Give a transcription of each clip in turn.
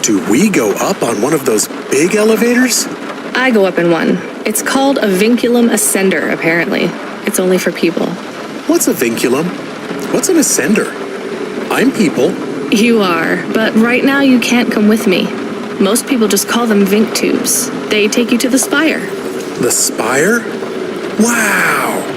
Do we go up on one of those big elevators? I go up in one. It's called a vinculum ascender, apparently. It's only for people. What's a vinculum? What's an ascender? I'm people. You are, but right now you can't come with me. Most people just call them Vink tubes. They take you to the spire. The spire? Wow!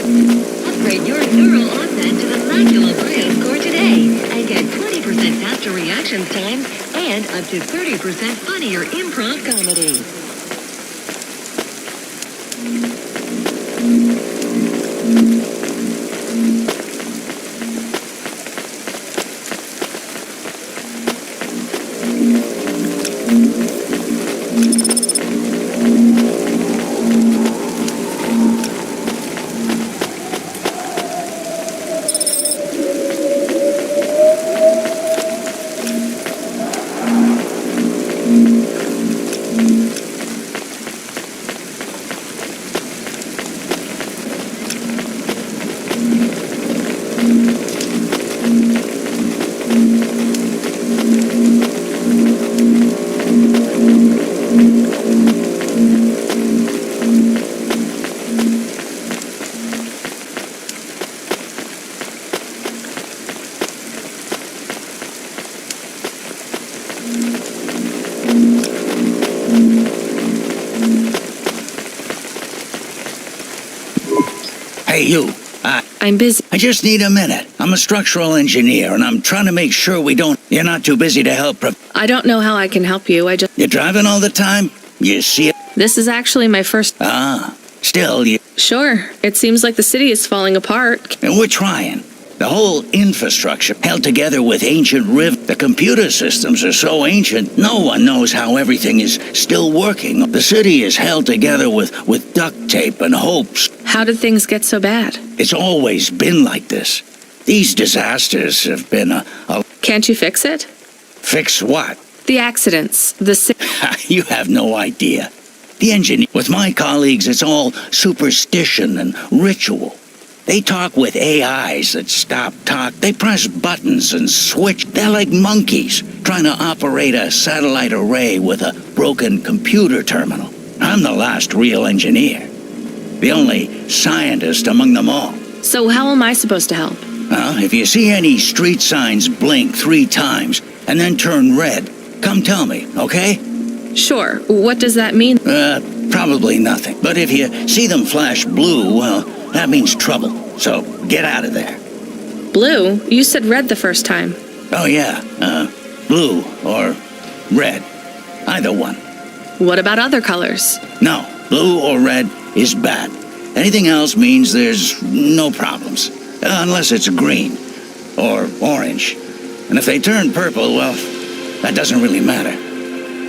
Upgrade your neural augment to the Macula Bio score today and get 20% faster reaction times and up to 30% funnier improv comedy. Hey, you. I'm busy. I just need a minute. I'm a structural engineer, and I'm trying to make sure we don't... You're not too busy to help... I don't know how I can help you. You're driving all the time? You see it? This is actually my first... Still, you... Sure. It seems like the city is falling apart. And we're trying. The whole infrastructure held together with ancient The computer systems are so ancient, no one knows how everything is still working. The city is held together with duct tape and hopes. How did things get so bad? It's always been like this. These disasters have been a... Can't you fix it? Fix what? The accidents. You have no idea. The engineer... With my colleagues, it's all superstition and ritual. They talk with AIs that stop talk. They press buttons and switch. They're like monkeys trying to operate a satellite array with a broken computer terminal. I'm the last real engineer. The only scientist among them all. So how am I supposed to help? If you see any street signs blink 3 times and then turn red, come tell me, okay? Sure. What does that mean? Probably nothing. But if you see them flash blue, well, that means trouble. So get out of there. Blue? You said red the first time. Oh, yeah. Blue or red. Either one. What about other colors? No. Blue or red is bad. Anything else means there's no problems. Unless it's green or orange. And if they turn purple, well, that doesn't really matter.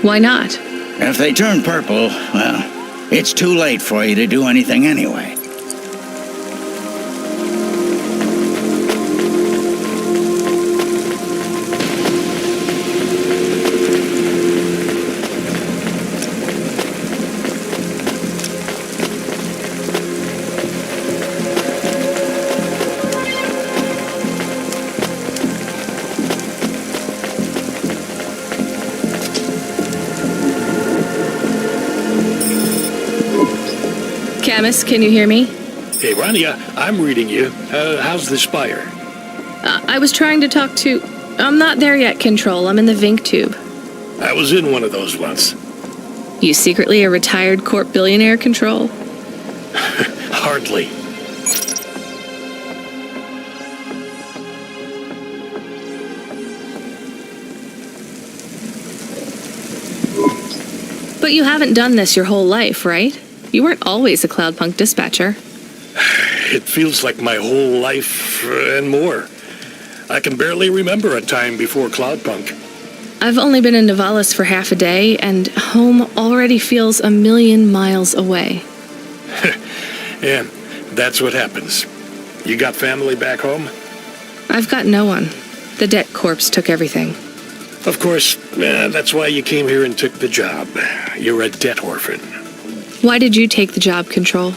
Why not? If they turn purple, well, it's too late for you to do anything anyway. Camus, can you hear me? Hey, Rania, I'm reading you. How's the spire? I was trying to talk to... I'm not there yet, Control. I'm in the Vink tube. I was in one of those once. You secretly a retired corp billionaire, Control? Hardly. But you haven't done this your whole life, right? You weren't always a Cloudpunk dispatcher. It feels like my whole life and more. I can barely remember a time before Cloudpunk. I've only been in Nivalis for half a day, and home already feels 1,000,000 miles away. Yeah, that's what happens. You got family back home? I've got no one. The debt corpse took everything. Of course, that's why you came here and took the job. You're a debt orphan. Why did you take the job, Control?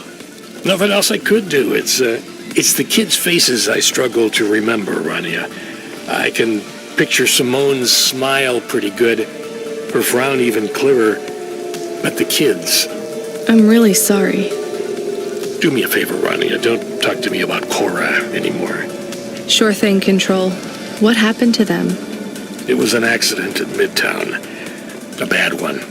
Nothing else I could do. It's the kids' faces I struggle to remember, Rania. I can picture Simone's smile pretty good, her frown even clearer. But the kids... I'm really sorry. Do me a favor, Rania. Don't talk to me about Cora anymore. Sure thing, Control. What happened to them? It was an accident in Midtown. A bad one.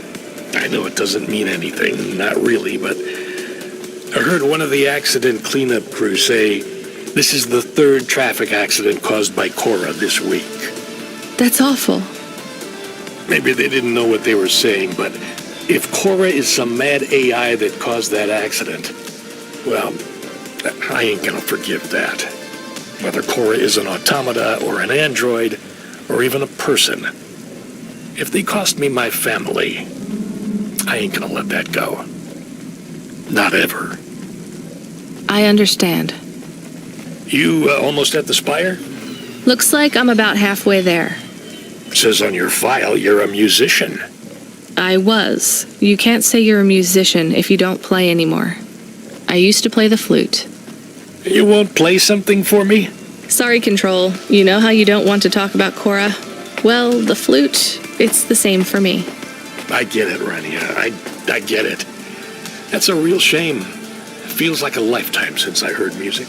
I know it doesn't mean anything, not really, but I heard one of the accident cleanup crew say this is the 3rd traffic accident caused by Cora this week. That's awful. Maybe they didn't know what they were saying, but if Cora is some mad AI that caused that accident, well, I ain't gonna forgive that. Whether Cora is an automata or an android or even a person, if they cost me my family, I ain't gonna let that go. Not ever. I understand. You almost at the spire? Looks like I'm about halfway there. It says on your file you're a musician. I was. You can't say you're a musician if you don't play anymore. I used to play the flute. You won't play something for me? Sorry, Control. You know how you don't want to talk about Cora? Well, the flute, it's the same for me. I get it, Rania. I get it. That's a real shame. Feels like a lifetime since I heard music.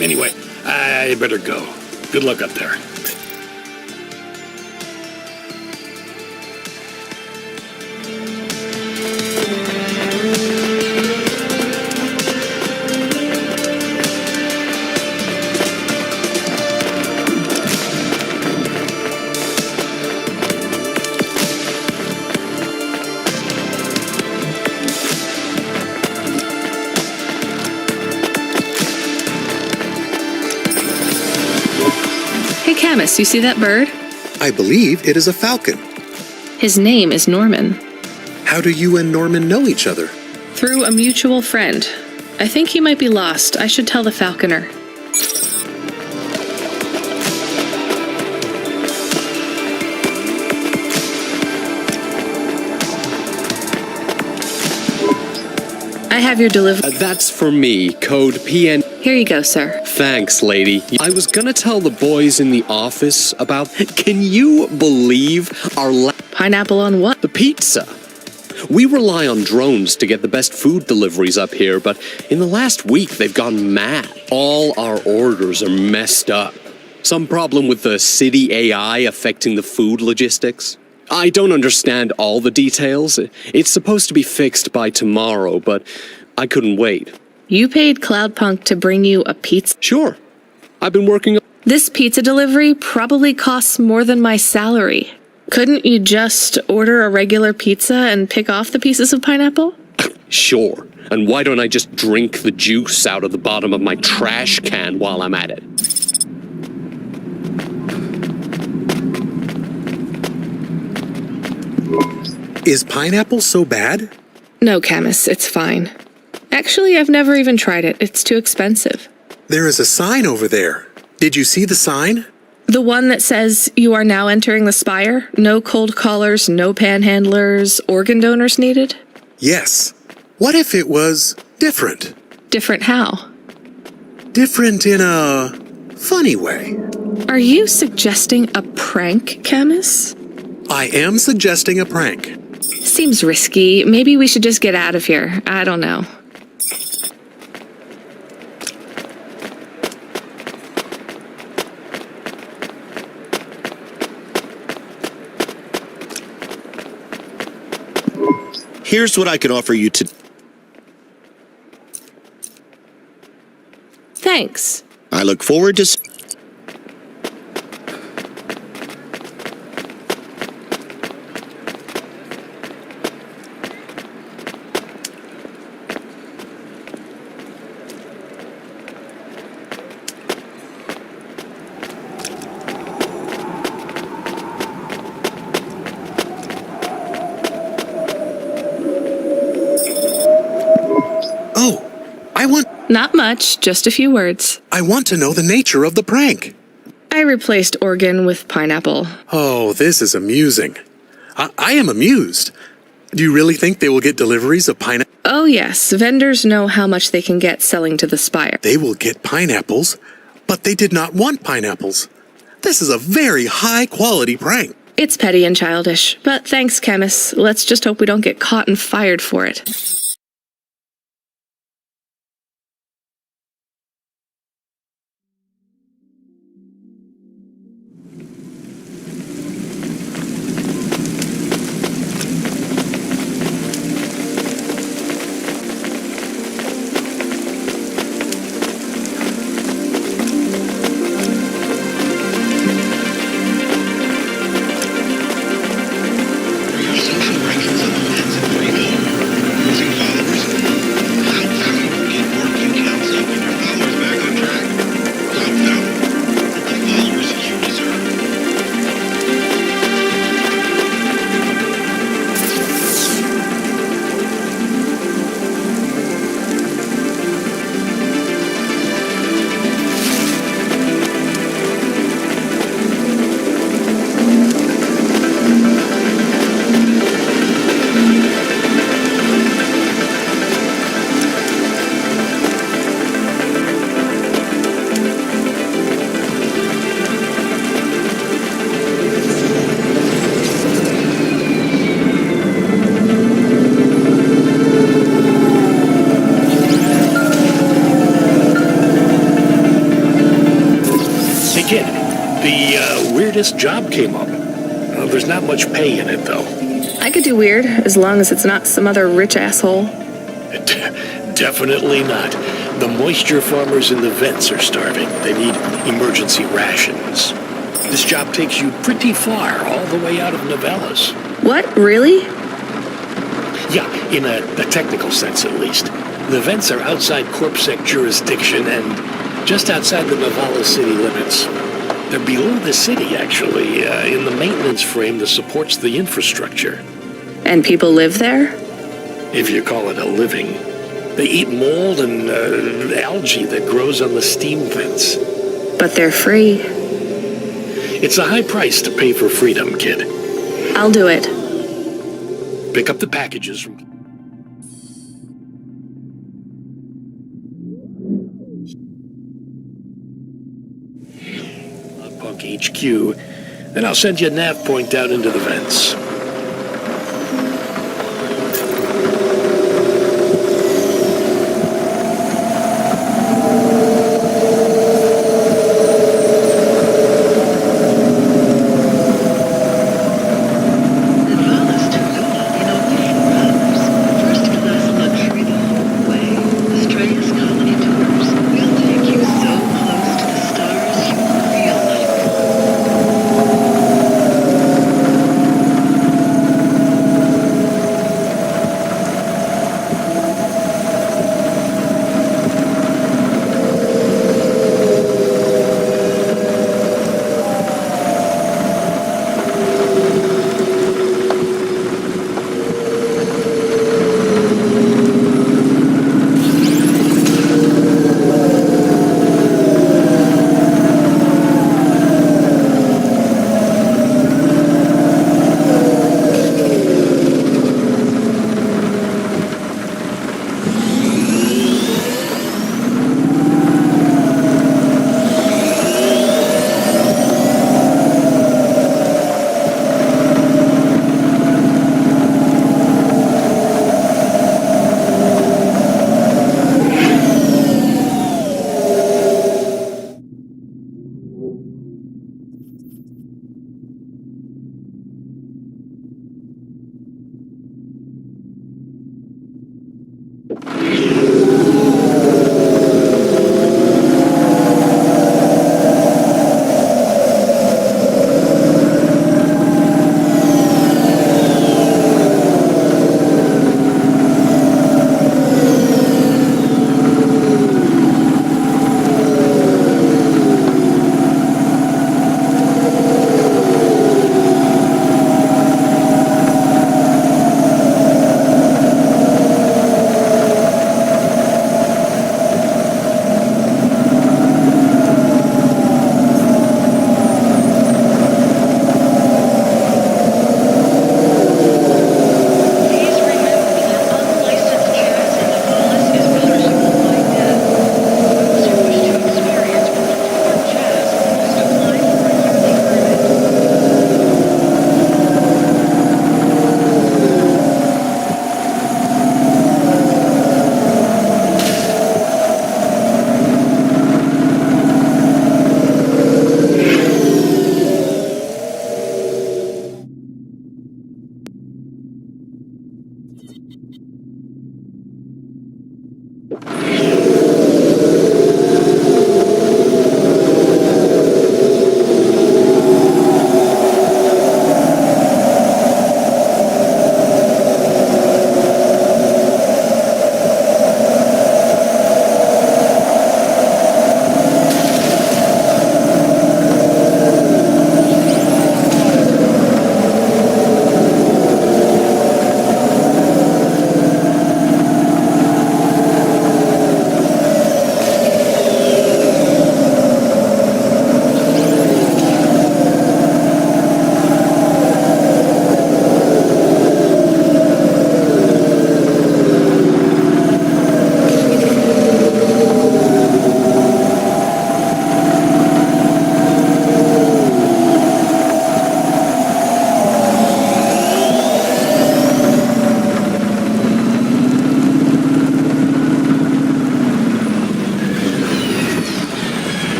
Anyway, I better go. Good luck up there. Hey, Camus, you see that bird? I believe it is a falcon. His name is Norman. How do you and Norman know each other? Through a mutual friend. I think he might be lost. I should tell the falconer. I have your delivery. That's for me, code PN. Here you go, sir. Thanks, lady. I was gonna tell the boys in the office about. Can you believe our Pineapple on what? the pizza? We rely on drones to get the best food deliveries up here, but in the last week they've gone mad. All our orders are messed up. Some problem with the city AI affecting the food logistics. I don't understand all the details. It's supposed to be fixed by tomorrow, but I couldn't wait. You paid Cloudpunk to bring you a pizza? Sure. I've been working. This pizza delivery probably costs more than my salary. Couldn't you just order a regular pizza and pick off the pieces of pineapple? Sure. And why don't I just drink the juice out of the bottom of my trash can while I'm at it? Is pineapple so bad? No, Camus, it's fine. Actually, I've never even tried it. It's too expensive. There is a sign over there. Did you see the sign? The one that says you are now entering the spire? No cold callers, no panhandlers, organ donors needed? Yes. What if it was different? Different how? Different in a funny way. Are you suggesting a prank, Camus? I am suggesting a prank. Seems risky. Maybe we should just get out of here. I don't know. Here's what I can offer you to. Thanks. I look forward to. Oh, Not much, just a few words. I want to know the nature of the prank. I replaced organ with pineapple. Oh, this is amusing. I am amused. Do you really think they will get deliveries of pineapple? Oh yes, vendors know how much they can get selling to the spire. They will get pineapples, but they did not want pineapples. This is a very high quality prank. It's petty and childish, but thanks, Camus. Let's just hope we don't get caught and fired for it. Weirdest job came up. There's not much pay in it, though. I could do weird, as long as it's not some other rich asshole. Definitely not. The moisture farmers in the vents are starving. They need emergency rations. This job takes you pretty far, all the way out of Novellas. What, really? Yeah, in a technical sense at least. The vents are outside CorpSec jurisdiction and just outside the Novellas city limits. They're below the city, actually, in the maintenance frame that supports the infrastructure. And people live there? If you call it a living. They eat mold and algae that grows on the steam vents. But they're free. It's a high price to pay for freedom, kid. I'll do it. Pick up the packages from... Cloudpunk HQ. Then I'll send you a nav point down into the vents.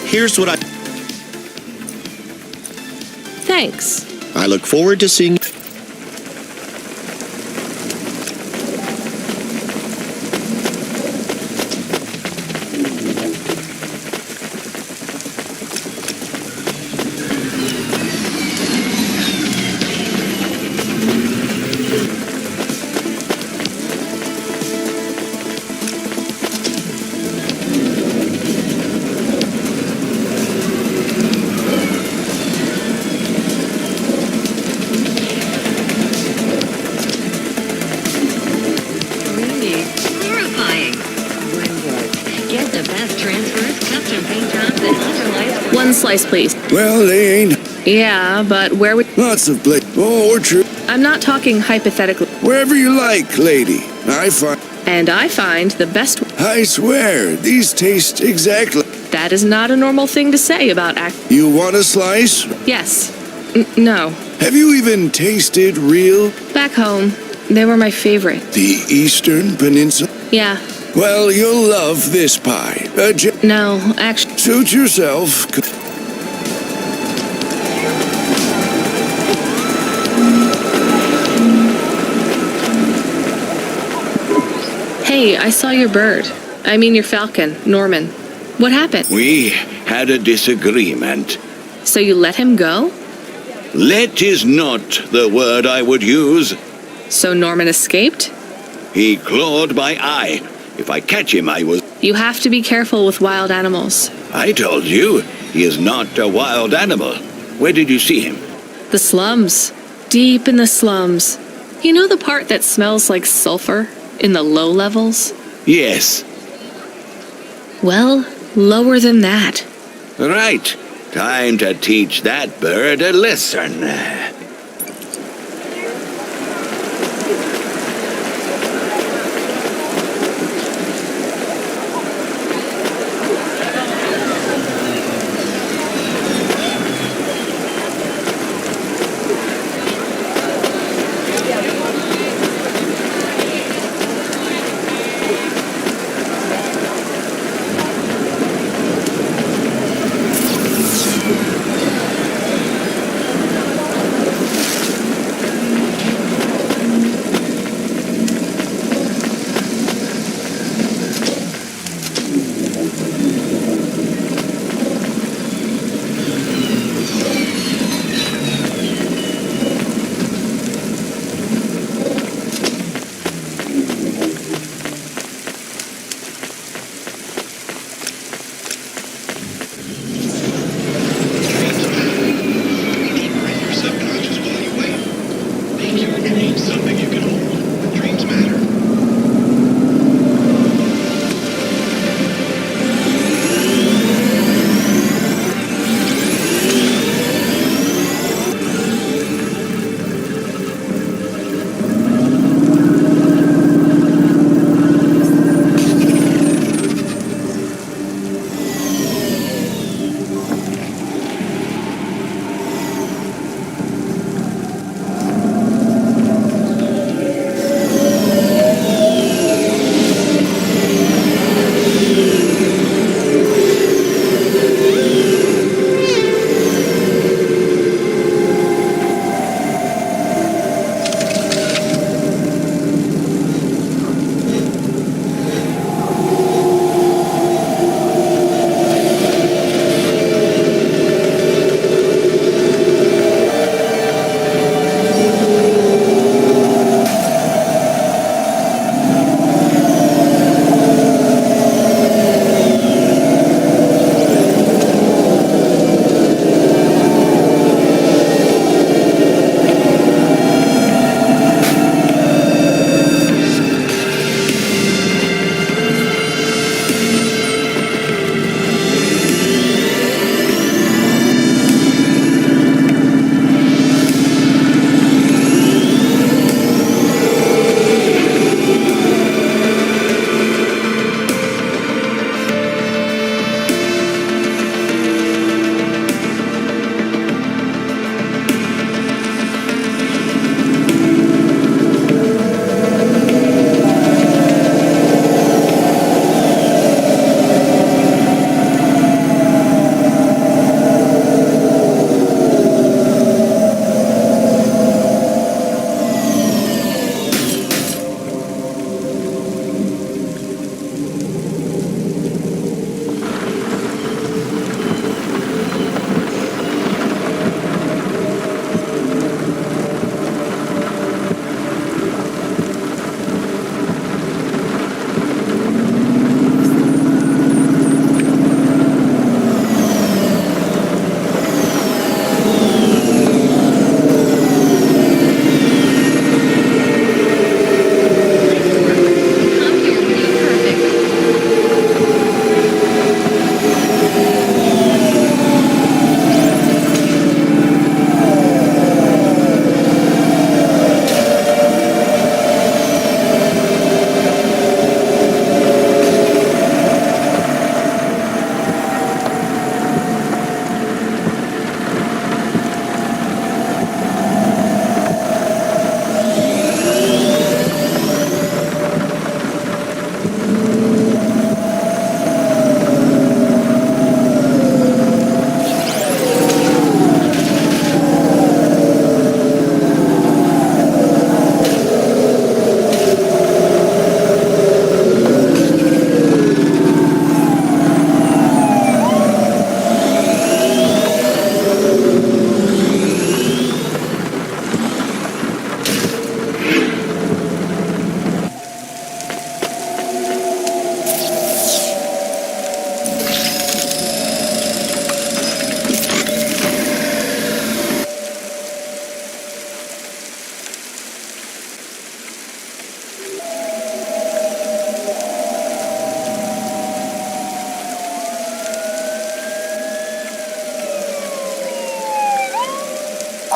Here's what Thanks. I look forward to seeing. Creamy. Horrifying. Windows. Get the best transfers, custom paint jobs, and underlights for One slice, please. Well, they ain't Yeah, but where would... lots of place. Oh, or true. I'm not talking hypothetically. Wherever you like, lady. And I find the best... I swear, these taste exactly. That is not a normal thing to say about act... You want a slice? Yes. No. Have you even tasted real? Back home, they were my favorite. The Eastern Peninsula? Yeah. Well, you'll love this pie. No, actually... Suit yourself. Hey, I saw your bird. I mean your falcon, Norman. What happened? We had a disagreement. So you let him go? Let is not the word I would use. So Norman escaped? He clawed my eye. If I catch him, I will. You have to be careful with wild animals. I told you, he is not a wild animal. Where did you see him? The slums. Deep in the slums. You know the part that smells like sulfur? In the low levels? Yes. Well, lower than that. Right. Time to teach that bird a lesson.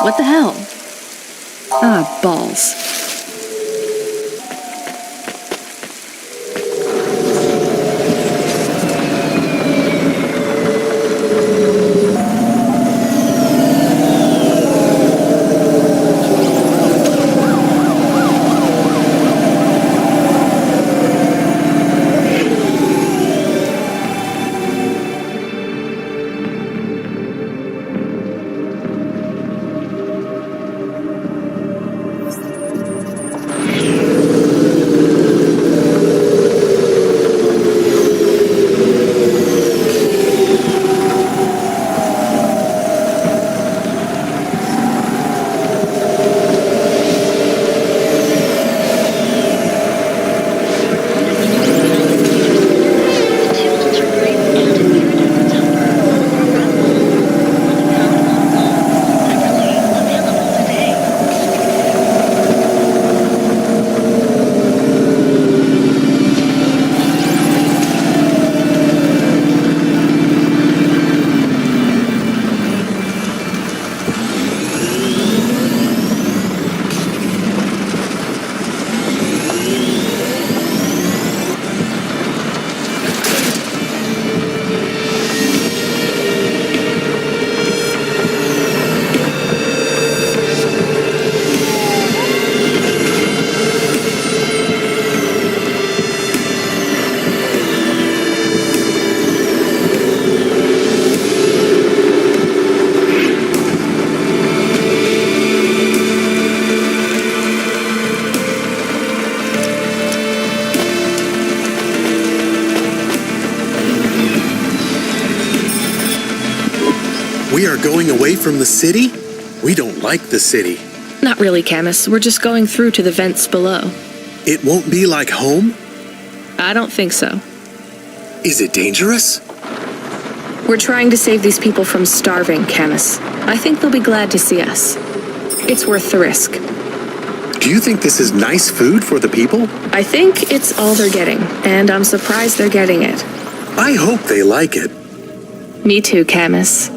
What the hell? Ah, balls. We are going away from the city? We don't like the city. Not really, Camus. We're just going through to the vents below. It won't be like home? I don't think so. Is it dangerous? We're trying to save these people from starving, Camus. I think they'll be glad to see us. It's worth the risk. Do you think this is nice food for the people? I think it's all they're getting, and I'm surprised they're getting it. I hope they like it. Me too, Camus.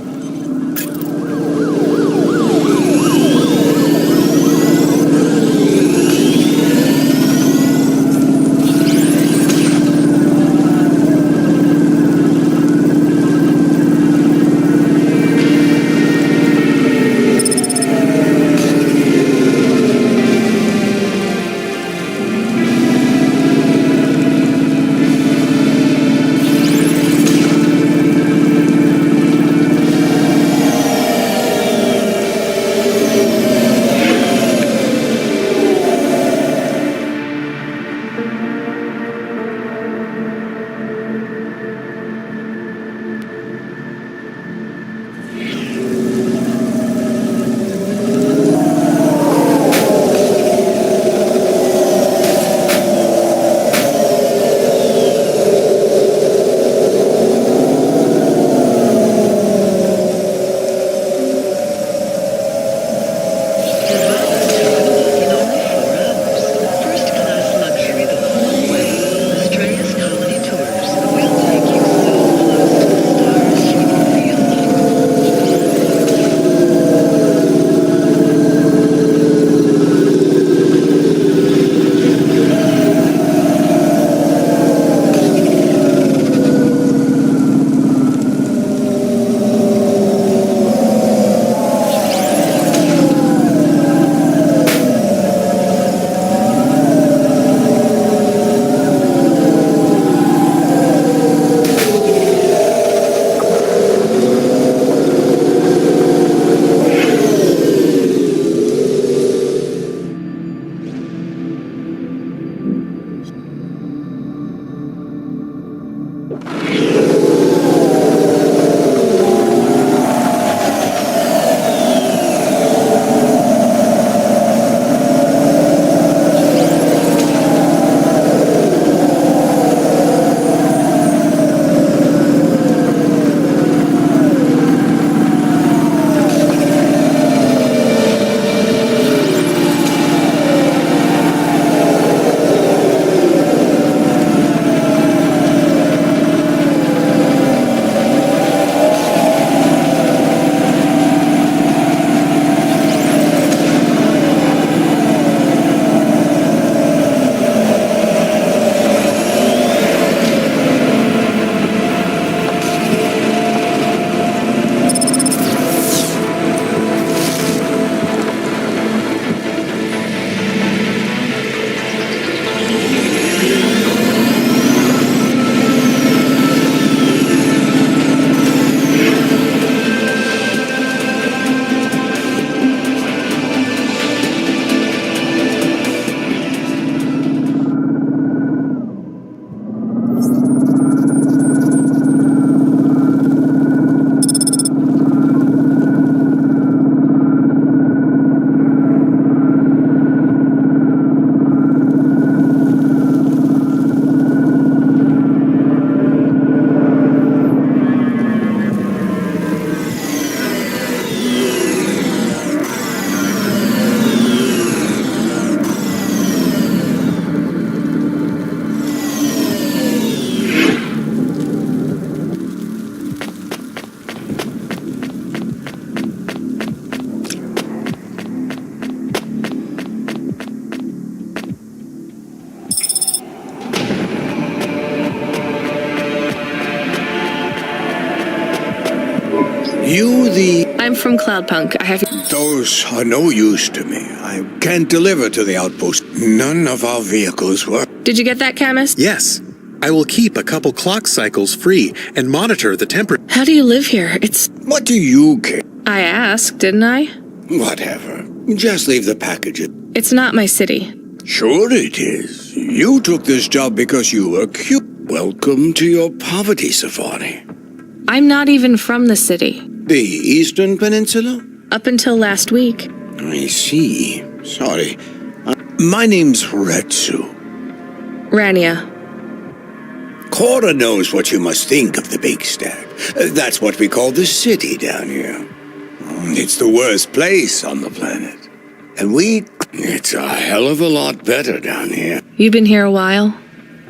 the... I'm from Cloudpunk. I have. Those are no use to me. I can't deliver to the outpost. None of our vehicles work. Did you get that, chemist? Yes. I will keep a couple clock cycles free and monitor the temperature. How do you live here? It's. What do you care? I asked, didn't I? Whatever. Just leave the package. It's not my city. Sure it is. You took this job because you were cute. Welcome to your poverty safari. I'm not even from the city. The Eastern Peninsula? Up until last week. I see. Sorry. My name's Retsu. Rania. Cora knows what you must think of the Big Stack. That's what we call the city down here. It's the worst place on the planet. And it's a hell of a lot better down here. You been here a while?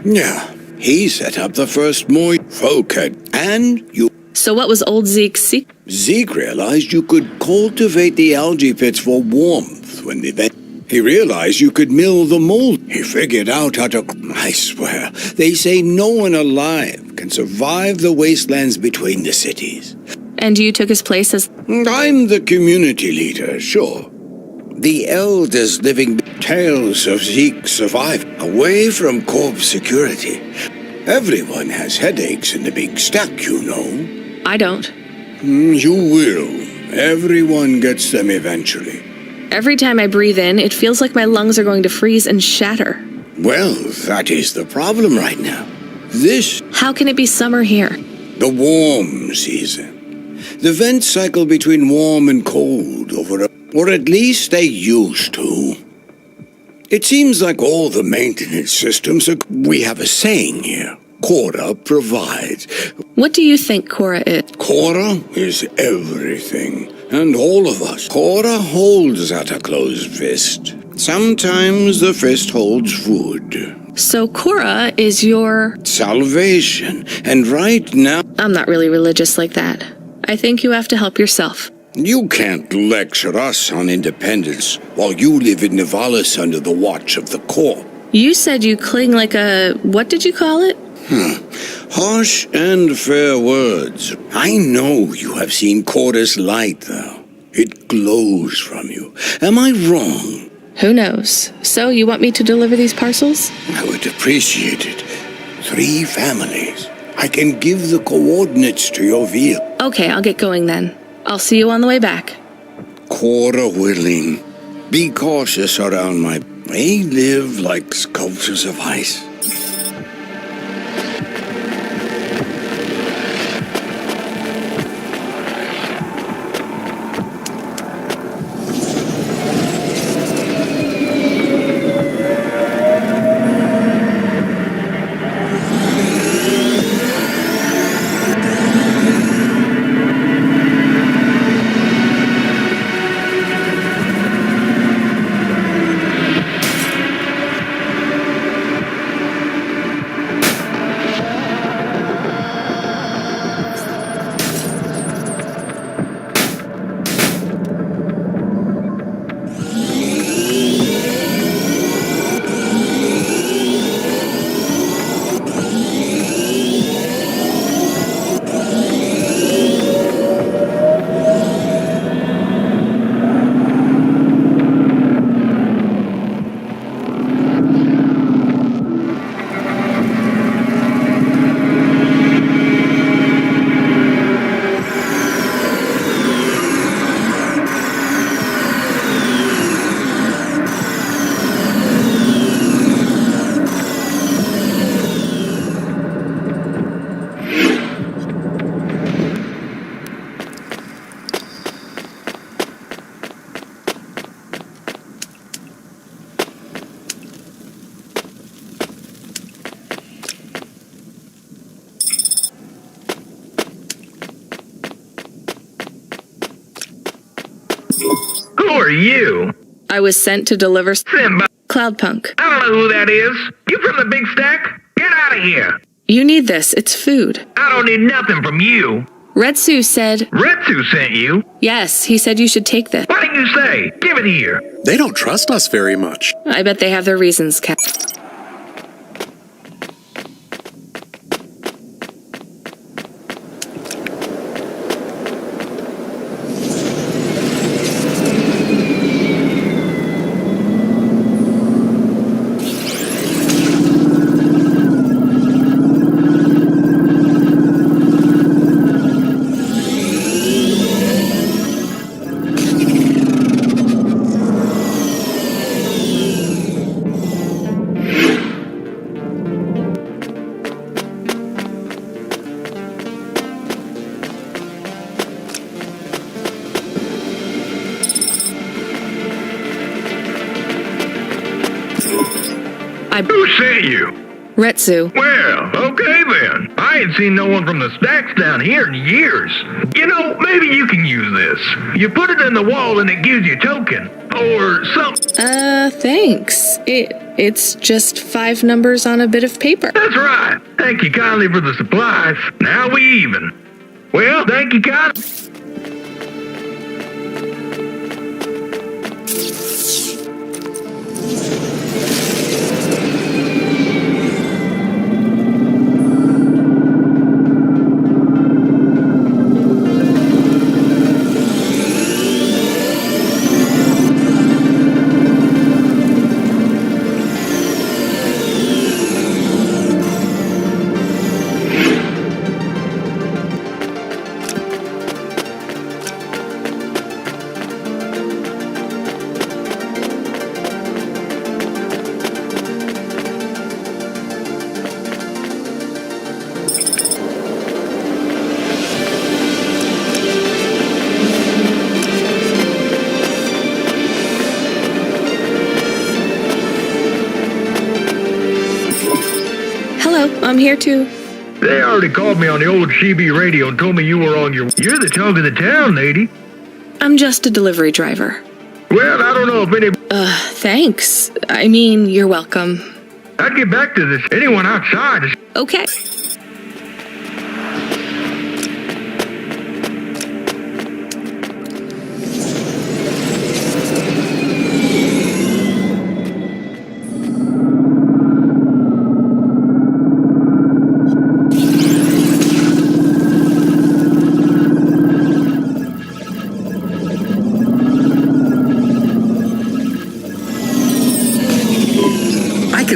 Yeah. He set up the first folk had. And you... So what was old Zeke's secret? Zeke realized you could cultivate the algae pits for warmth when the event... He realized you could mill the mold. He figured out how to... I swear, they say no one alive can survive the wastelands between the cities. And you took his place as... I'm the community leader, sure. The elders living tales of Zeke's survival away from corp security. Everyone has headaches in the Big Stack, you know. I don't. You will. Everyone gets them eventually. Every time I breathe in, it feels like my lungs are going to freeze and shatter. Well, that is the problem right now. How can it be summer here? The warm season. The vent cycle between warm and cold or at least they used to. It seems like all the maintenance systems we have a saying here. Cora provides. What do you think Cora is? Cora is everything. And all of us. Cora holds at a closed fist. Sometimes the fist holds food. So Cora is your... salvation. And right now... I'm not really religious like that. I think you have to help yourself. You can't lecture us on independence while you live in Nivalis under the watch of the Corps. You said you cling like a... what did you call it? Harsh and fair words. I know you have seen Cora's light, though. It glows from you. Am I wrong? Who knows? So, you want me to deliver these parcels? I would appreciate it. 3 families. I can give the coordinates to your vehicle. Okay, I'll get going then. I'll see you on the way back. Cora willing. Be cautious around They live like sculptures of ice. Who are you? I was sent to deliver Simba. Cloudpunk. I don't know who that is. You from the Big Stack? Get out of here. You need this. It's food. I don't need nothing from you. Retsu said... Retsu sent you? Yes, he said you should take this. What did you say? Give it here. They don't trust us very much. I bet they have their reasons, Cap. Who sent you? Retsu. Well, okay then. I ain't seen no one from the stacks down here in years. You know, maybe you can use this. You put it in the wall and it gives you token. Or something. Thanks. It's just 5 numbers on a bit of paper. That's right. Thank you kindly for the supplies. Now we even. Well, thank you kindly. I'm here too. They already called me on the old CB radio and told me you were on your... You're the talk of the town, lady. I'm just a delivery driver. Well, I don't know if any... Thanks. I mean, you're welcome. I'd get back to this. Anyone outside is... Okay.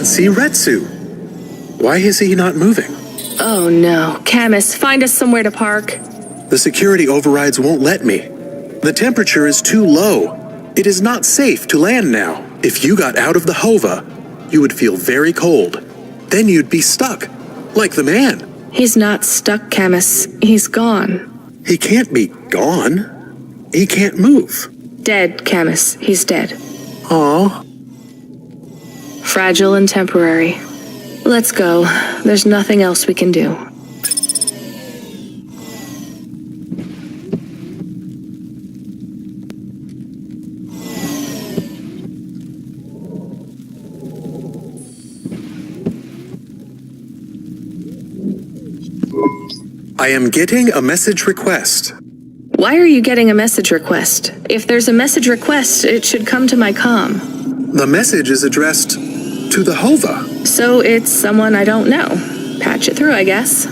See Retsu. Why is he not moving? Oh no. Camus, find us somewhere to park. The security overrides won't let me. The temperature is too low. It is not safe to land now. If you got out of the Hova, you would feel very cold. Then you'd be stuck, like the man. He's not stuck, Camus. He's gone. He can't be gone. He can't move. Dead, Camus. He's dead. Aw. Fragile and temporary. Let's go. There's nothing else we can do. I am getting a message request. Why are you getting a message request? If there's a message request, it should come to my comm. The message is addressed to the Hova. So it's someone I don't know. Patch it through, I guess.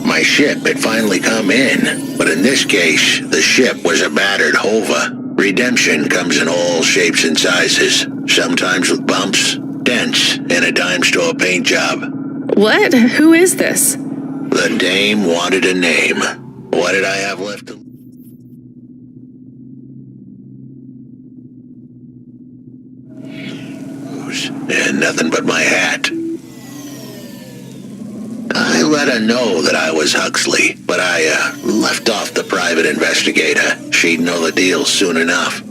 My ship had finally come in, but in this case, the ship was a battered Hova. Redemption comes in all shapes and sizes, sometimes with bumps, dents, and a dime store paint job. What? Who is this? The dame wanted a name. What did I have left to... And nothing but my hat. I let her know that I was Huxley, but I left off the private investigator. She'd know the deal soon enough.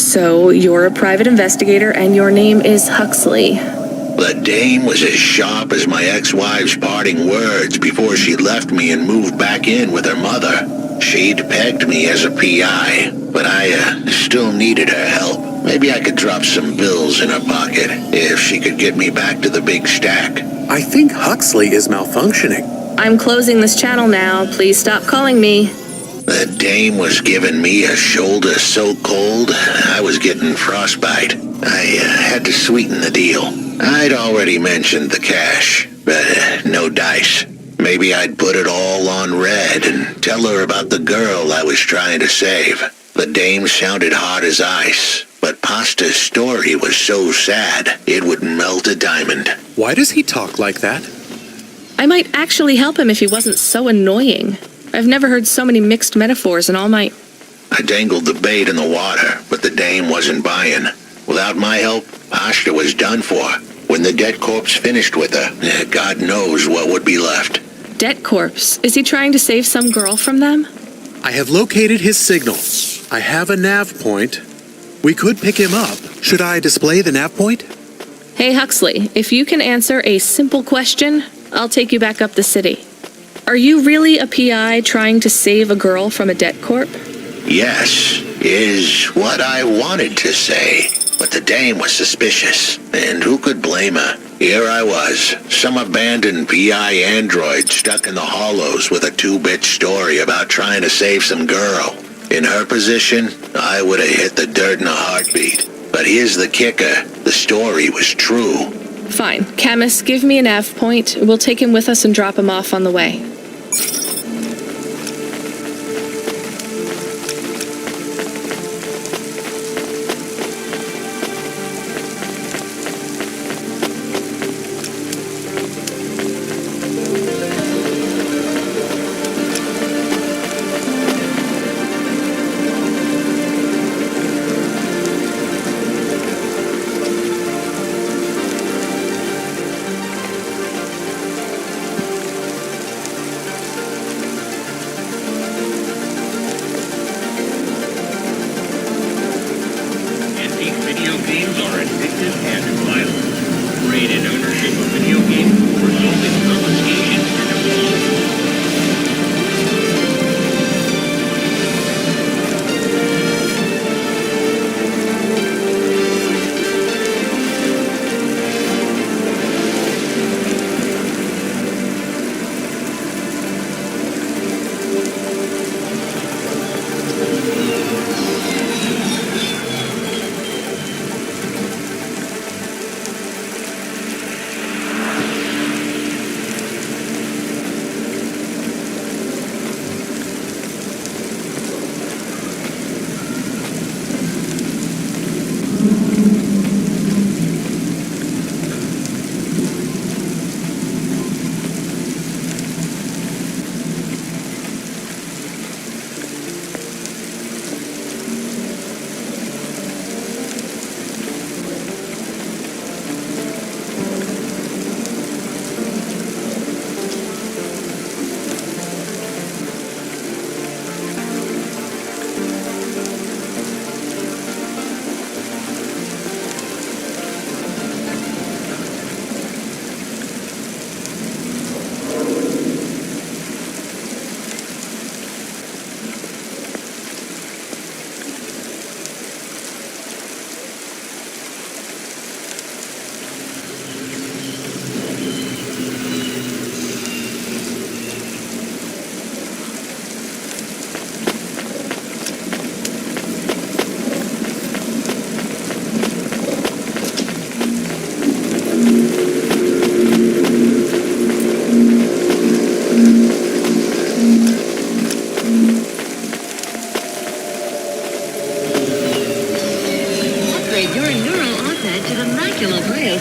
So you're a private investigator and your name is Huxley. The dame was as sharp as my ex-wife's parting words before she left me and moved back in with her mother. She'd pegged me as a PI, but I still needed her help. Maybe I could drop some bills in her pocket if she could get me back to the big stack. I think Huxley is malfunctioning. I'm closing this channel now. Please stop calling me. The dame was giving me a shoulder so cold, I was getting frostbite. I had to sweeten the deal. I'd already mentioned the cash, but no dice. Maybe I'd put it all on red and tell her about the girl I was trying to save. The dame sounded hard as ice, but Pasta's story was so sad, it would melt a diamond. Why does he talk like that? I might actually help him if he wasn't so annoying. I've never heard so many mixed metaphors in all my... I dangled the bait in the water, but the dame wasn't buying. Without my help, Pasta was done for. When the debt corpse finished with her, God knows what would be left. Debt corpse? Is he trying to save some girl from them? I have located his signal. I have a nav point. We could pick him up. Should I display the nav point? Hey Huxley, if you can answer a simple question, I'll take you back up the city. Are you really a PI trying to save a girl from a debt corp? Yes, is what I wanted to say. But the dame was suspicious, and who could blame her? Here I was, some abandoned PI android stuck in the hollows with a 2-bit story about trying to save some girl. In her position, I would have hit the dirt in a heartbeat. But here's the kicker, the story was true. Fine. Camus, give me an av point. We'll take him with us and drop him off on the way. Video games are addictive and violent. Rated ownership of video games will result in confiscation and abuse.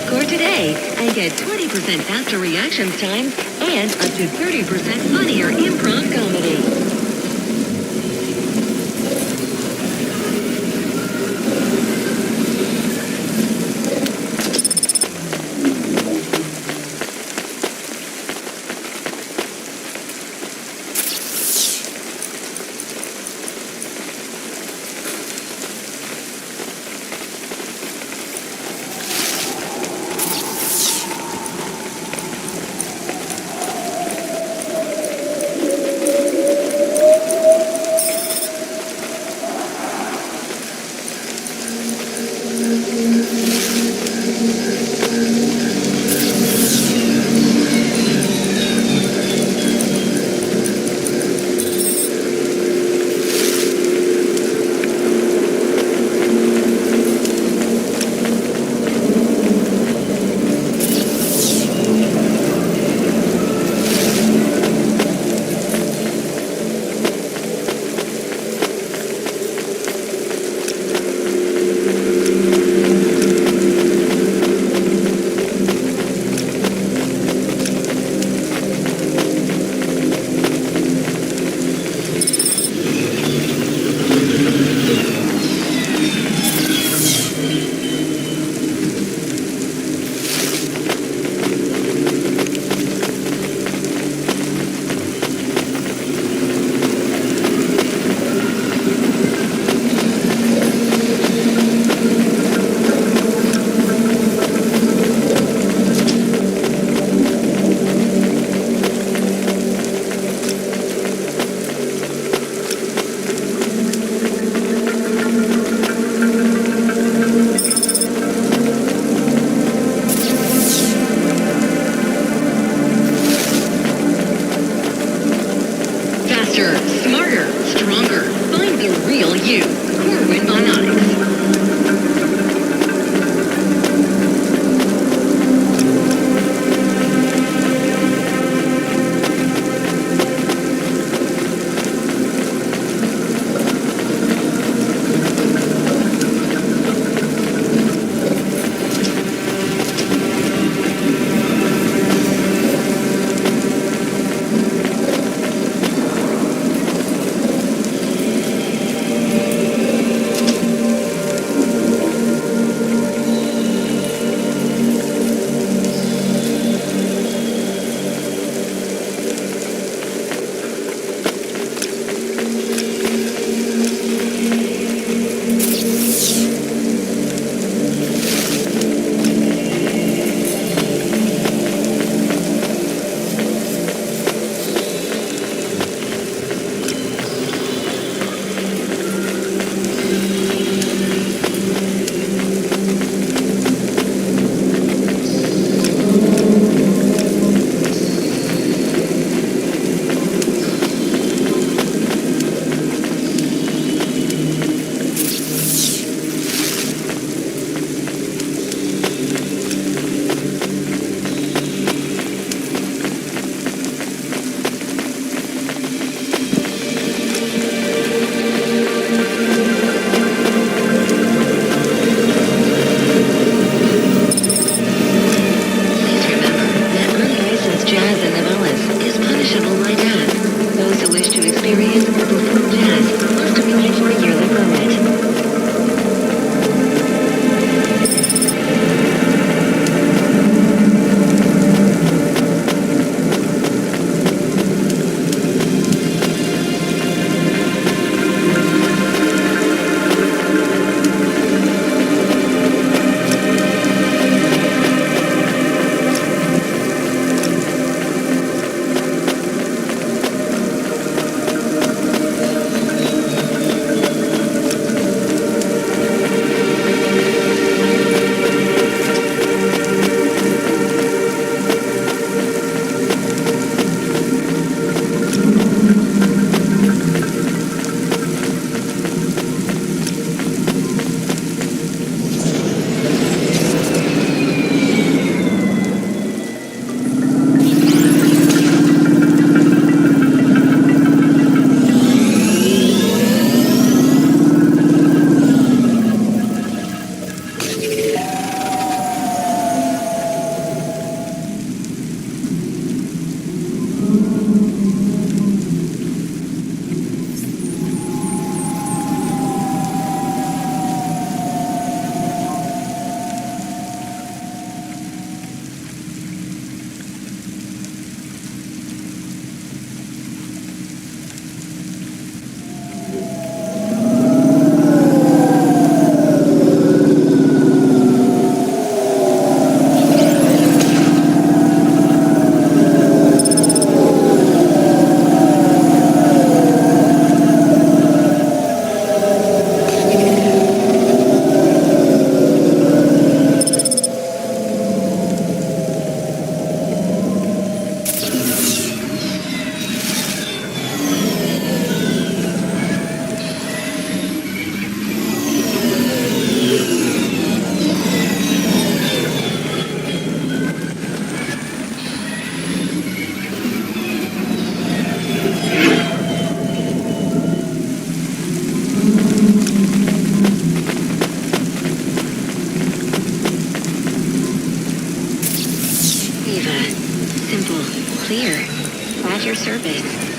Score today and get 20% faster reaction times and up to 30% funnier improv comedy. you, Corwin Bionics. your service.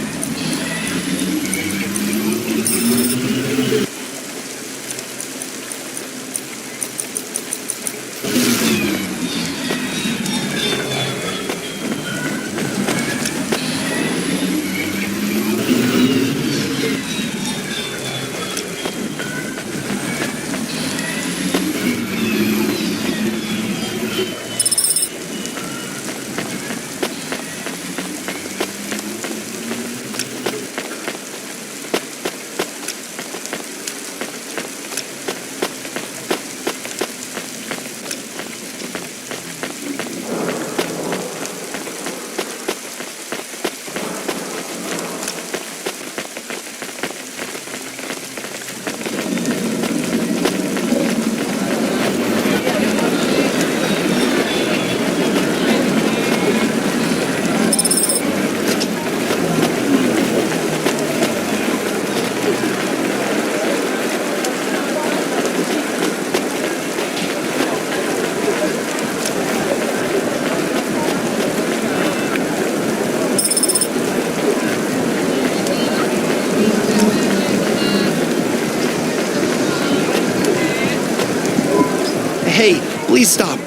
Please stop.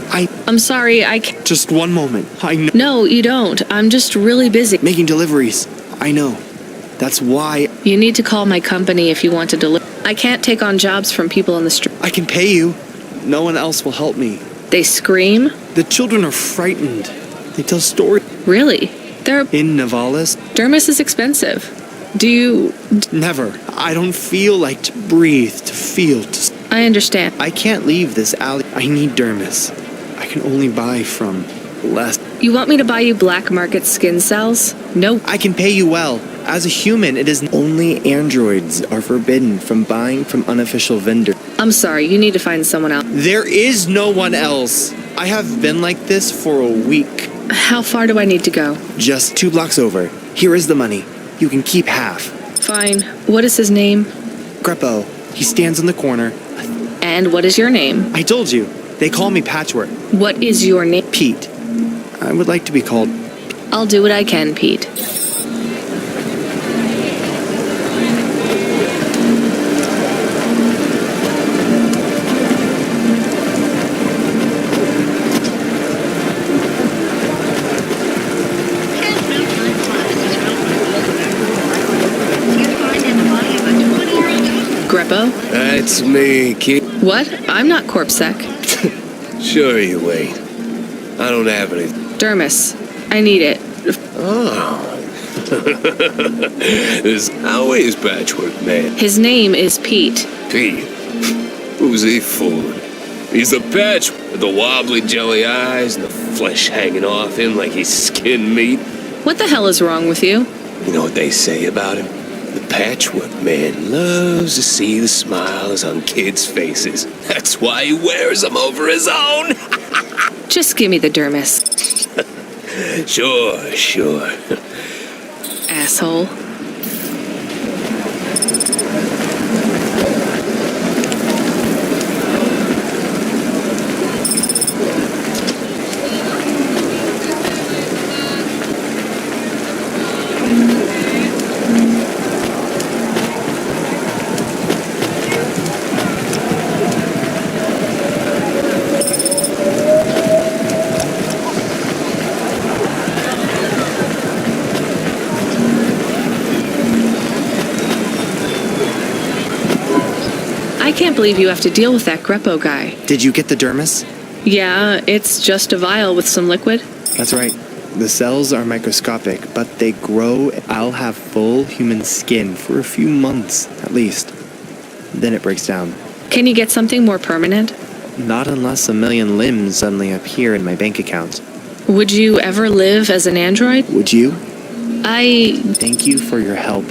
I'm sorry, I can't. Just one moment. I know. No, you don't. I'm just really busy. Making deliveries. I know. That's why You need to call my company if you want to deliver. I can't take on jobs from people on the street. I can pay you. No one else will help me. They scream? The children are frightened. They tell stories. Really? They're. In Navalis? Dermis is expensive. Do you. Never. I don't feel like to breathe, to feel, to. I understand. I can't leave this alley. I need dermis. I can only buy from less. You want me to buy you black market skin cells? No. I can pay you well. As a human, it is only androids are forbidden from buying from unofficial vendors. I'm sorry, you need to find someone else. There is no one else. I have been like this for a week. How far do I need to go? Just 2 blocks over. Here is the money. You can keep half. Fine. What is his name? Greppo. He stands in the corner. And what is your name? I told you. They call me Patchwork. What is your name? Pete. I would like to be called. I'll do what I can, Pete. Greppo? That's me, kid. What? I'm not Corpsec. Sure you ain't. I don't have any. Dermis. I need it. Oh. How is Patchwork, man? His name is Pete. Pete? Who's he fooling? He's the patch with the wobbly jelly eyes and the flesh hanging off him like he's skinned meat. What the hell is wrong with you? You know what they say about him? The Patchwork man loves to see the smiles on kids' faces. That's why he wears them over his own. Just give me the dermis. Sure. Asshole. I can't believe you have to deal with that Greppo guy. Did you get the dermis? Yeah, it's just a vial with some liquid. That's right. The cells are microscopic, but they grow. I'll have full human skin for a few months, at least. Then it breaks down. Can you get something more permanent? Not unless a million limbs suddenly appear in my bank account. Would you ever live as an android? Would you? I... Thank you for your help.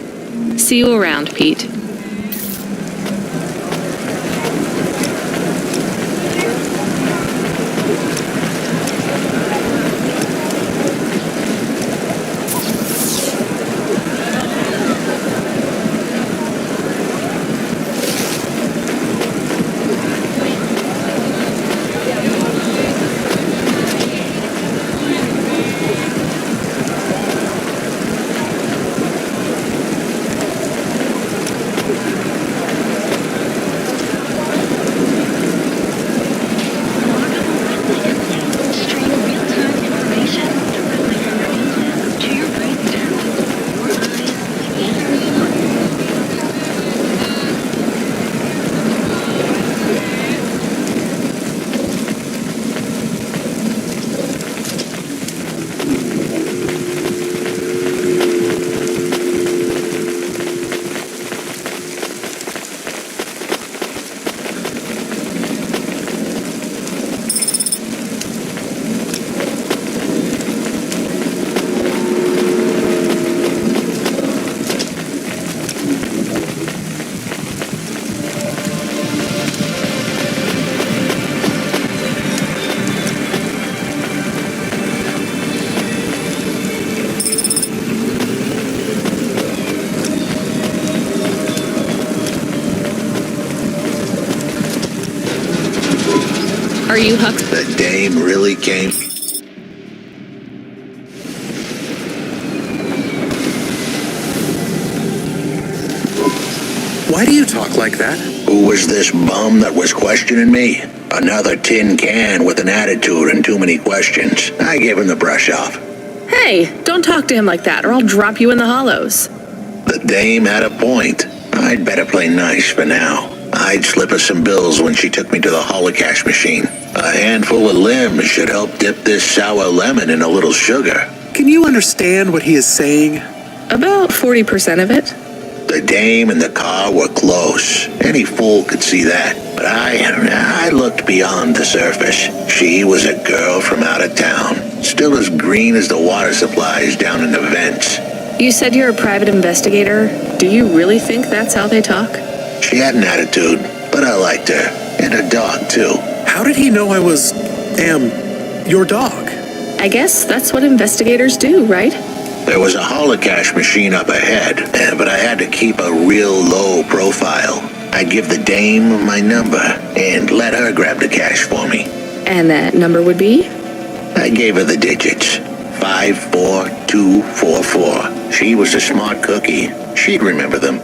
See you around, Pete. Are you Huck? The dame really came. Why do you talk like that? Who was this bum that was questioning me? Another tin can with an attitude and too many questions. I gave him the brush off. Hey, don't talk to him like that, or I'll drop you in the hollows. The dame had a point. I'd better play nice for now. I'd slip her some bills when she took me to the holocash machine. A handful of limbs should help dip this sour lemon in a little sugar. Can you understand what he is saying? About 40% of it. The dame and the car were close. Any fool could see that. But I looked beyond the surface. She was a girl from out of town. Still as green as the water supplies down in the vents. You said you're a private investigator. Do you really think that's how they talk? She had an attitude, but I liked her. And her dog, too. How did he know I was, your dog? I guess that's what investigators do, right? There was a holocash machine up ahead, but I had to keep a real low profile. I'd give the dame my number and let her grab the cash for me. And that number would be? I gave her the digits. 54244. She was a smart cookie. She'd remember them.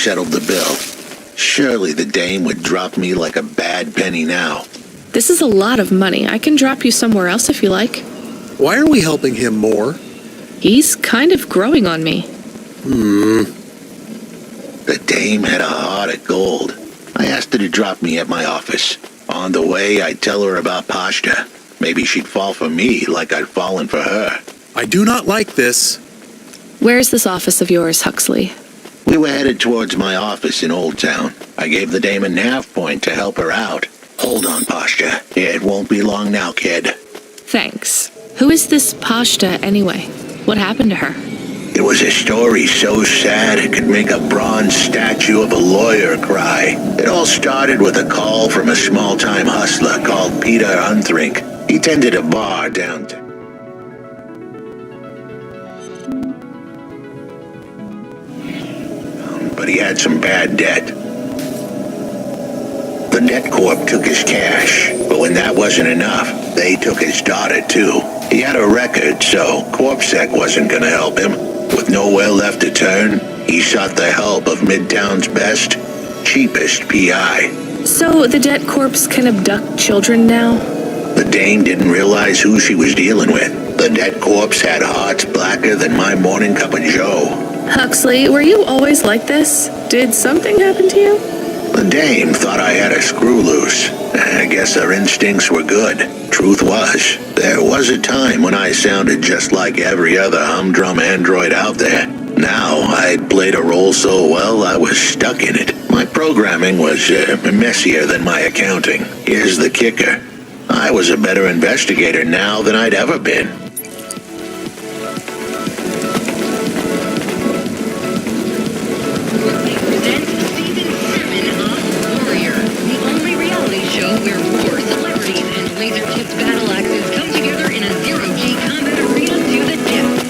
settled the bill. Surely the dame would drop me like a bad penny now. This is a lot of money. I can drop you somewhere else if you like. Why are we helping him more? He's kind of growing on me. The dame had a heart of gold. I asked her to drop me at my office. On the way, I'd tell her about Pashta. Maybe she'd fall for me like I'd fallen for her. I do not like this. Where's this office of yours, Huxley? We were headed towards my office in Old Town. I gave the dame a nav point to help her out. Hold on, Pashta. It won't be long now, kid. Thanks. Who is this Pashta, anyway? What happened to her? It was a story so sad it could make a bronze statue of a lawyer cry. It all started with a call from a small-time hustler called Peter Unthrink. He tended a bar downtown. But he had some bad debt. The debt corp took his cash, but when that wasn't enough, they took his daughter too. He had a record, so CorpSec wasn't gonna help him. With nowhere left to turn, he sought the help of Midtown's best, cheapest PI. So the debt corpse can abduct children now? The dame didn't realize who she was dealing with. The debt corpse had hearts blacker than my morning cup of joe. Huxley, were you always like this? Did something happen to you? The dame thought I had a screw loose. I guess her instincts were good. Truth was, there was a time when I sounded just like every other humdrum android out there. Now, I'd played a role so well I was stuck in it. My programming was messier than my accounting. Here's the kicker. I was a better investigator now than I'd ever been. Where war, celebrities, and laser-tipped battle axes come together in a zero-G combat arena to the death.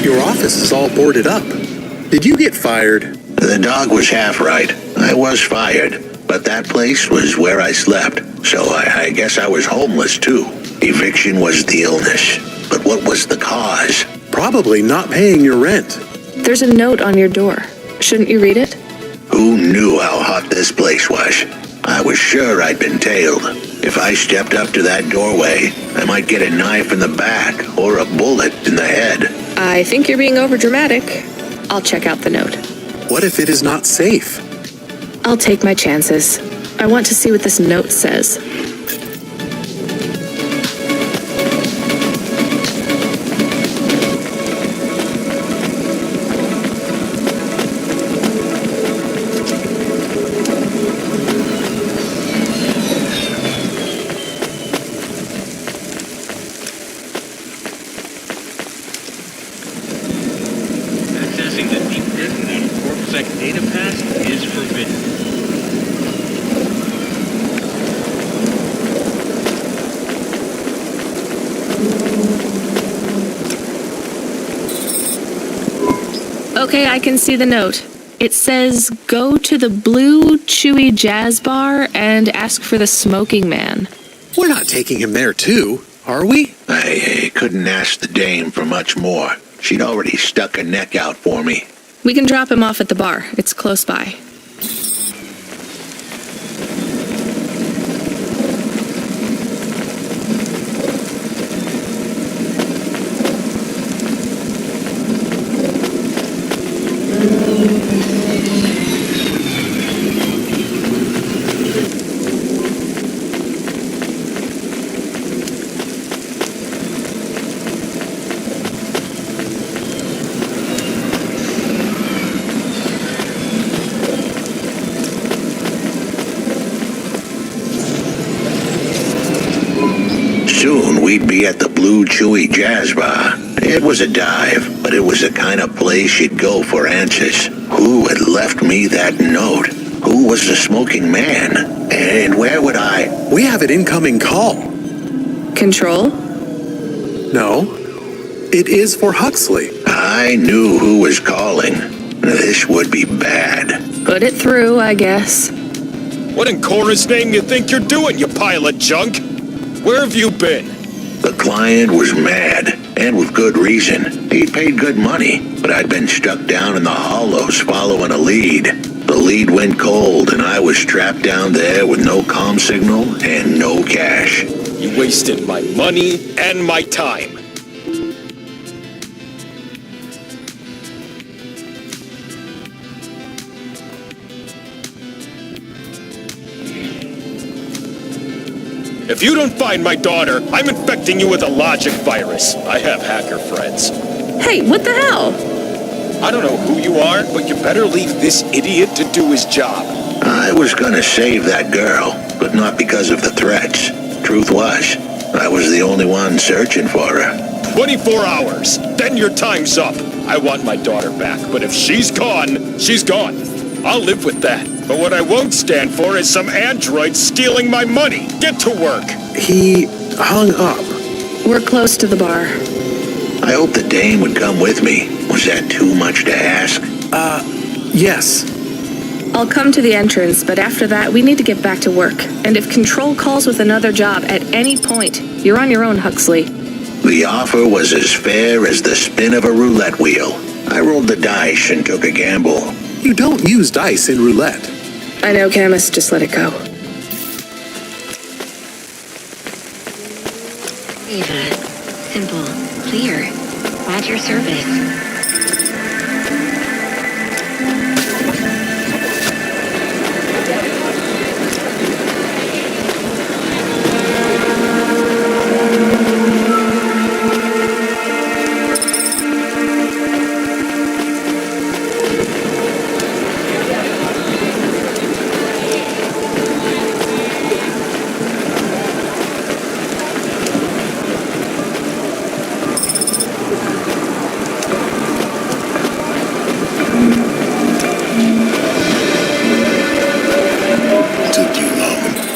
Your office is all boarded up. Did you get fired? The dog was half right. I was fired, but that place was where I slept, so I guess I was homeless too. Eviction was the illness, but what was the cause? Probably not paying your rent. There's a note on your door. Shouldn't you read it? Who knew how hot this place was? I was sure I'd been tailed. If I stepped up to that doorway, I might get a knife in the back or a bullet in the head. I think you're being overdramatic. I'll check out the note. What if it is not safe? I'll take my chances. I want to see what this note says. Accessing the deep disk and CorpSec data path is forbidden. Okay, I can see the note. It says, go to the Blue Chewy Jazz Bar and ask for the smoking man. We're not taking him there too, are we? I couldn't ask the dame for much more. She'd already stuck her neck out for me. We can drop him off at the bar. It's close by. Soon we'd be at the Blue Chewy Jazz Bar. It was a dive, but it was the kind of place you'd go for answers. Who had left me that note? Who was the smoking man? And where would I... We have an incoming call. Control? No. It is for Huxley. I knew who was calling. This would be bad. Put it through, I guess. What in Cora's name you think you're doing, you pile of junk? Where have you been? The client was mad, and with good reason. He'd paid good money, but I'd been struck down in the hollows following a lead. The lead went cold, and I was trapped down there with no comm signal and no cash. You wasted my money and my time. If you don't find my daughter, I'm infecting you with a logic virus. I have hacker friends. Hey, what the hell? I don't know who you are, but you better leave this idiot to do his job. I was gonna save that girl, but not because of the threats. Truth was, I was the only one searching for her. 24 hours, then your time's up. I want my daughter back, but if she's gone, she's gone. I'll live with that. But what I won't stand for is some android stealing my money. Get to work. He hung up. We're close to the bar. I hope the dame would come with me. Was that too much to ask? Yes. I'll come to the entrance, but after that, we need to get back to work. And if Control calls with another job at any point, you're on your own, Huxley. The offer was as fair as the spin of a roulette wheel. I rolled the dice and took a gamble. You don't use dice in roulette. I know, chemist, just let it go. Ava. Simple. Clear. At your service.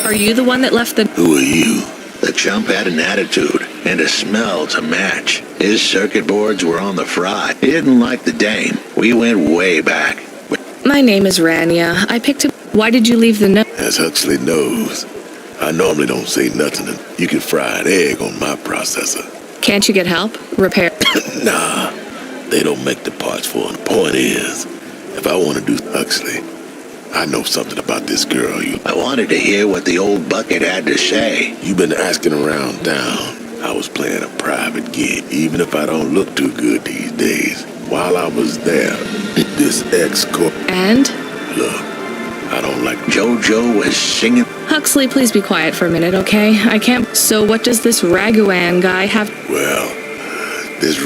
Are you the one that left the... Who are you? The chump had an attitude and a smell to match. His circuit boards were on the fry. He didn't like the dame. We went way back. My name is Rania. I picked up... Why did you leave the note? As Huxley knows, I normally don't say nothing, and you can fry an egg on my processor. Can't you get help? Repair... Nah, they don't make the parts for it. The point is, if I want to do Huxley, I know something about this girl. I wanted to hear what the old bucket had to say. You've been asking around town. I was playing a private gig, even if I don't look too good these days. While I was there, this ex-corp... And? Look, I don't like... JoJo was singing... Huxley, please be quiet for a minute, okay? I can't... So what does this Raguan guy have... Well, this...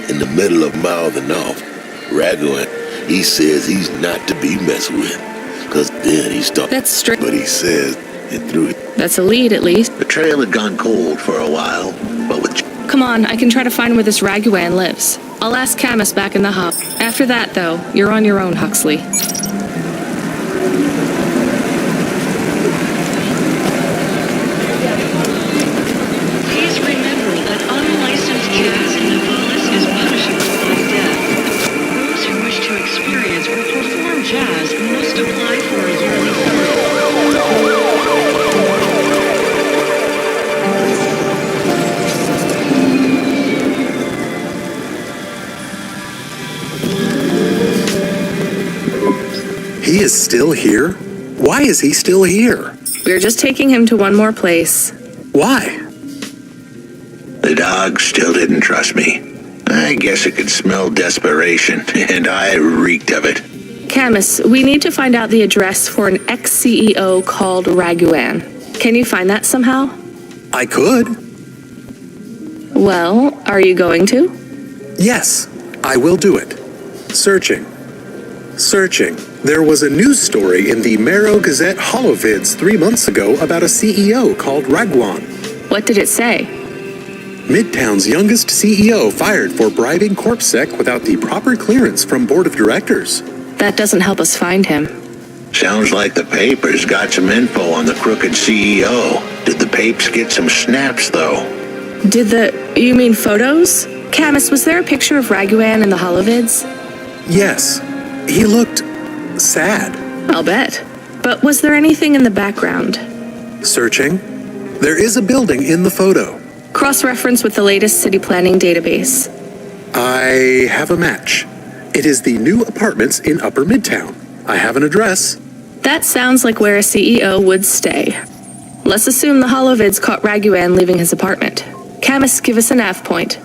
In the middle of mouthing off, Raguan, he says he's not to be messed with. Because then he started... That's straight... But he says it through it. That's a lead, at least. The trail had gone cold for a while, but with... Come on, I can try to find where this Raguan lives. I'll ask Camus back in the hub. After that, though, you're on your own, Huxley. Please remember that unlicensed jazz in Navalis is punishable by death. Those who wish to experience or perform jazz must apply for a yearly permit. He is still here? Why is he still here? We're just taking him to one more place. Why? The dog still didn't trust me. I guess it could smell desperation, and I reeked of it. Camus, we need to find out the address for an ex-CEO called Raguan. Can you find that somehow? I could. Well, are you going to? Yes, I will do it. Searching. There was a news story in the Marrow Gazette Holovids 3 months ago about a CEO called Raguan. What did it say? Midtown's youngest CEO fired for bribing CorpSec without the proper clearance from board of directors. That doesn't help us find him. Sounds like the papers got some info on the crooked CEO. Did the papes get some snaps, though? You mean photos? Camus, was there a picture of Raguan in the Holovids? Yes. He looked sad. I'll bet. But was there anything in the background? Searching. There is a building in the photo. Cross-reference with the latest city planning database. I have a match. It is the new apartments in Upper Midtown. I have an address. That sounds like where a CEO would stay. Let's assume the Holovids caught Raguan leaving his apartment. Camus, give us a nav point.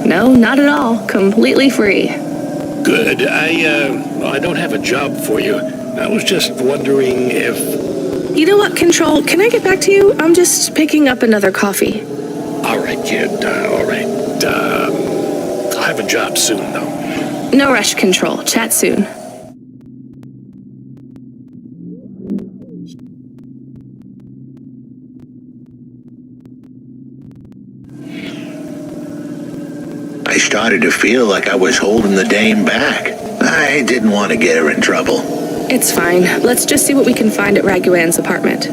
No, not at all. Completely free. Good. I don't have a job for you. I was just wondering if... You know what, Control? Can I get back to you? I'm just picking up another coffee. All right, kid. All right. I'll have a job soon, though. No rush, Control. Chat soon. I started to feel like I was holding the dame back. I didn't want to get her in trouble. It's fine. Let's just see what we can find at Raguan's apartment.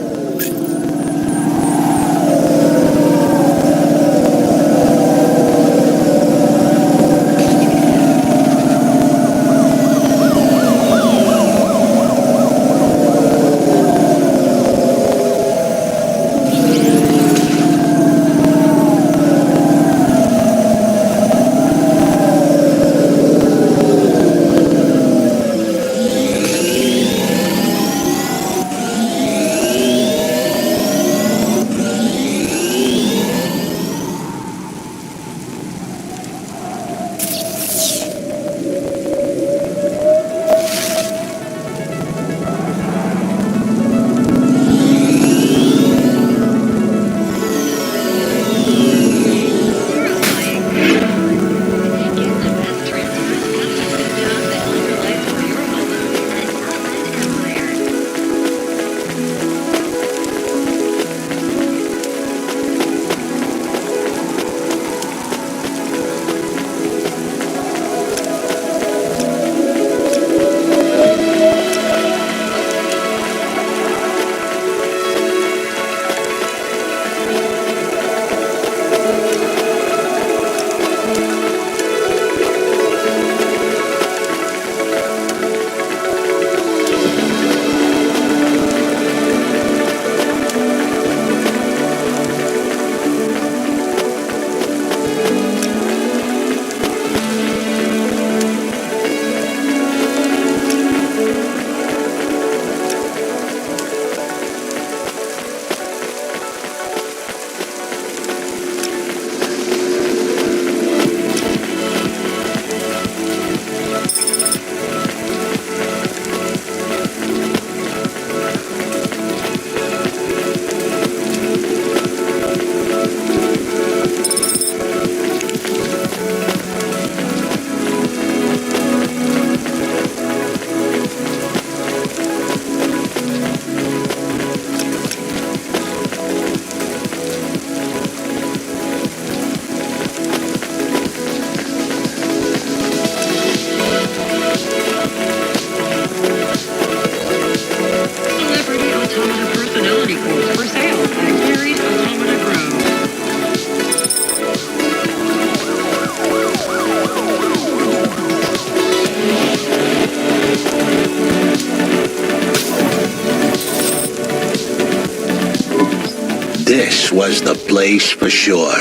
This was the place for sure.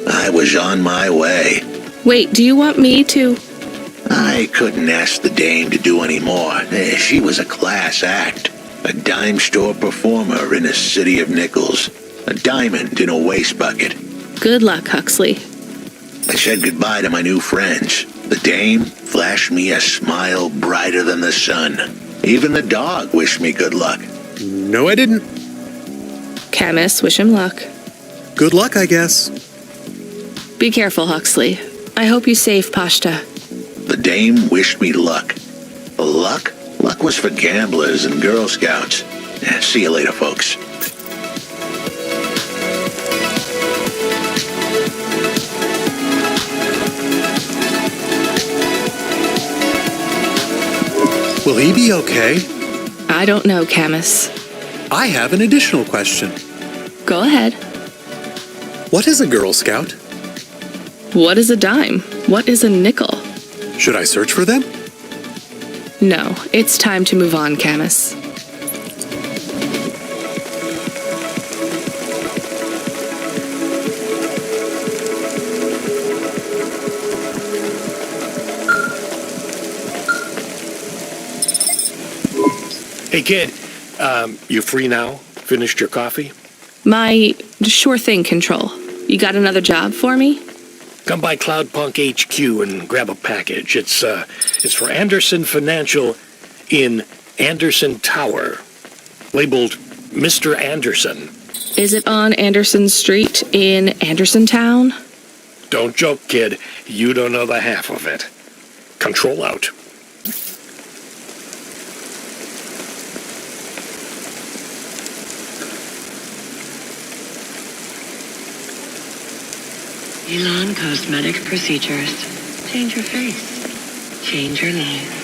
I was on my way. Wait, do you want me to... I couldn't ask the dame to do any more. She was a class act. A dime store performer in a city of nickels. A diamond in a waste bucket. Good luck, Huxley. I said goodbye to my new friends. The dame flashed me a smile brighter than the sun. Even the dog wished me good luck. No, I didn't. Camus, wish him luck. Good luck, I guess. Be careful, Huxley. I hope you save Pashta. The dame wished me luck. Luck? Luck was for gamblers and Girl Scouts. See you later, folks. Will he be okay? I don't know, Camus. I have an additional question. Go ahead. What is a Girl Scout? What is a dime? What is a nickel? Should I search for them? No, it's time to move on, Camus. Hey, kid, you free now? Finished your coffee? My sure thing control. You got another job for me? Come by Cloudpunk HQ and grab a package. It's for Anderson Financial in Anderson Tower, labeled Mr. Anderson. Is it on Anderson Street in Andersontown? Don't joke, kid. You don't know the half of it. Control out. Elon Cosmetic Procedures. Change your face. Change your life.